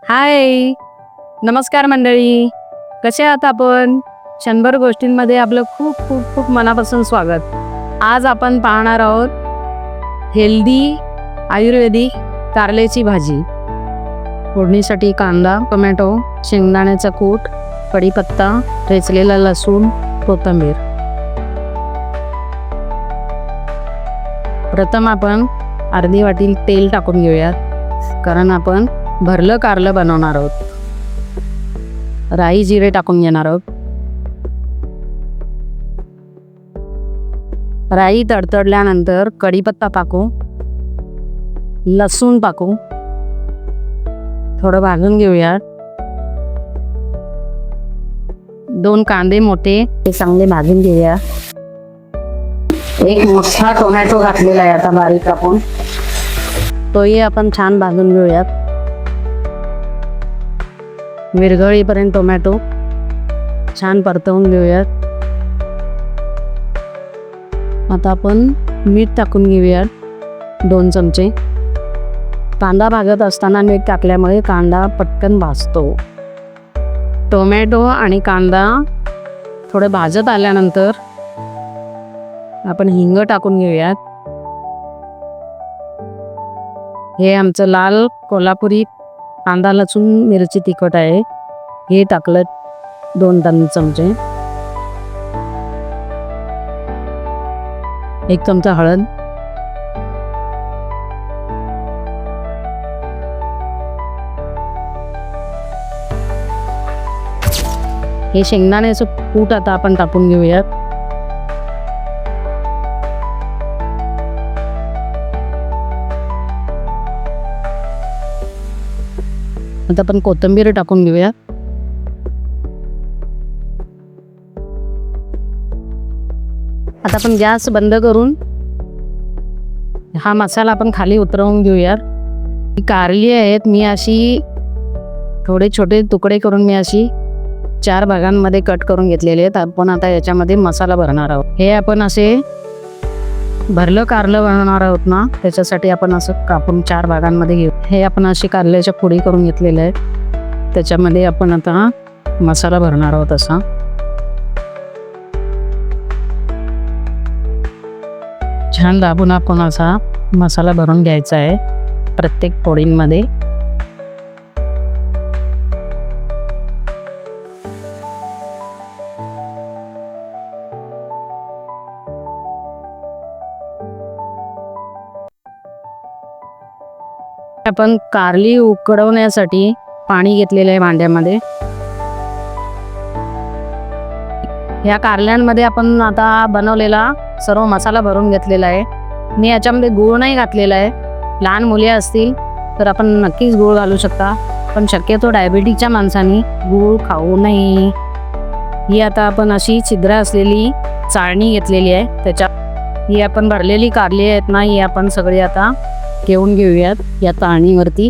हाय, नमस्कार मंडळी. कसे आहात आपण? 100 गोष्टींमध्ये आपलं खूप खूप खूप मनापासून स्वागत. आज आपण पाहणार आहोत हेल्दी आयुर्वेदिक कारल्याची भाजी. फोडणीसाठी कांदा, टोमॅटो, शेंगदाण्याचा कूट, कढीपत्ता, ठेचलेला लसूण, कोथिंबीर. प्रथम आपण अर्धी वाटी तेल टाकून घेऊयात, कारण आपण भरलं कारलं बनवणार आहोत. राई जिरे टाकून घेणार आहोत. राई तडतडल्यानंतर कढीपत्ता टाकू, लसूण टाकू, थोडं भाजून घेऊयात. 2 कांदे मोठे ते चांगले भाजून घेऊया. एक मोठा टोमॅटो घातलेला आहे आता बारीक कापून, तोही आपण छान भाजून घेऊयात. विरघळीपर्यंत टोमॅटो छान परतवून घेऊयात. आता आपण मीठ टाकून घेऊयात 2 चमचे. कांदा भाजत असताना मीठ टाकल्यामुळे कांदा पटकन भाजतो. टोमॅटो आणि कांदा थोडे भाजत आल्यानंतर आपण हिंग टाकून घेऊयात. हे आमचं लाल कोल्हापुरी कांदा लसूण मिरची तिखट आहे, हे टाकलं 2 चमचे. 1 चमचा हळद, हे शेंगदाण्याचं कूट आता आपण टाकून घेऊयात. आता आपण कोथिंबीर टाकून घेऊया. आता आपण गॅस बंद करून हा मसाला आपण खाली उतरवून घेऊयात. कारली आहेत, मी अशी थोडे छोटे तुकडे करून मी अशी 4 भागांमध्ये कट करून घेतलेले आहेत. आपण आता याच्यामध्ये मसाला भरणार आहोत. हे आपण असे भरलं कारलं बनवणार आहोत ना, त्याच्यासाठी आपण असं कापून 4 भागांमध्ये घेऊ. हे आपण अशी कारल्याच्या फोडी करून घेतलेल्या आहेत, त्याच्यामध्ये आपण आता मसाला भरणार आहोत. असा छान दाबून आपण असा मसाला भरून घ्यायचा आहे प्रत्येक फोडींमध्ये. आपण कारली उकडवण्यासाठी पाणी घेतलेलं आहे भांड्यामध्ये. ह्या कारल्यांमध्ये आपण आता बनवलेला सर्व मसाला भरून घेतलेला आहे. मी याच्यामध्ये गूळ नाही घातलेला आहे. लहान मुले असतील तर आपण नक्कीच गूळ घालू शकता, पण शक्यतो डायबिटीजच्या माणसांनी गूळ खाऊ नये. ही आता आपण अशी छिद्र असलेली चाळणी घेतलेली आहे, त्याच्यात ही आपण भरलेली कारली आहेत ना, ही आपण सगळी आता ठेवून घेऊयात या चाळणीवरती.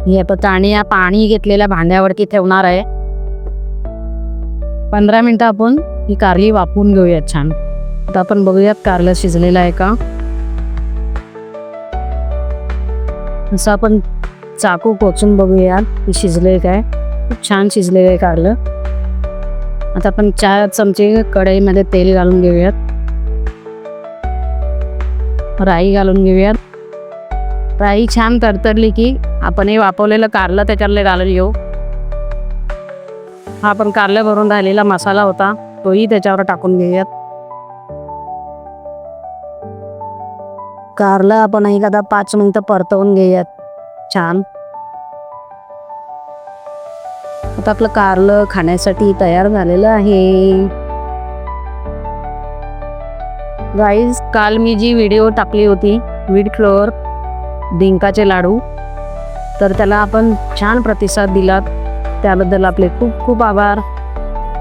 ही आपण चाळणी या पाणी घेतलेल्या भांड्यावरती ठेवणार आहे. 15 मिनिटं आपण ही कारली वाफवून घेऊयात छान. आता आपण बघूयात कारलं शिजलेलं आहे का. असं आपण चाकू कोचून बघूयात की शिजले काय. खूप छान शिजलेलं आहे कारलं. आता आपण 4 चमचे कढईमध्ये तेल घालून घेऊयात. राई घालून घेऊयात. राई छान तडतडली की आपण हे वाफवलेलं कारलं त्याच्यातले घालून घेऊ. हा आपण कारलं भरून राहिलेला मसाला होता, तोही त्याच्यावर टाकून घेऊयात. कारलं आपण एखादा 5 मिनिटं परतवून घेऊयात छान. आता आपलं कारलं खाण्यासाठी तयार झालेलं आहे. गाईज, काल मी जी व्हिडिओ टाकली होती व्हीट फ्लोअर डिंकाचे लाडू, तर त्याला आपण छान प्रतिसाद दिलात, त्याबद्दल आपले खूप खूप आभार.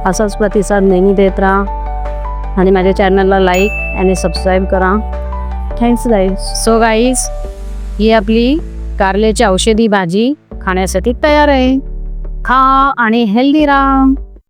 असाच प्रतिसाद नेहमी देत राहा आणि माझ्या चॅनलला लाईक आणि सबस्क्राईब करा. Thanks guys. सो गाईज, ही आपली कारल्याची औषधी भाजी खाण्यासाठी तयार आहे. खा आणि हेल्दी राहा.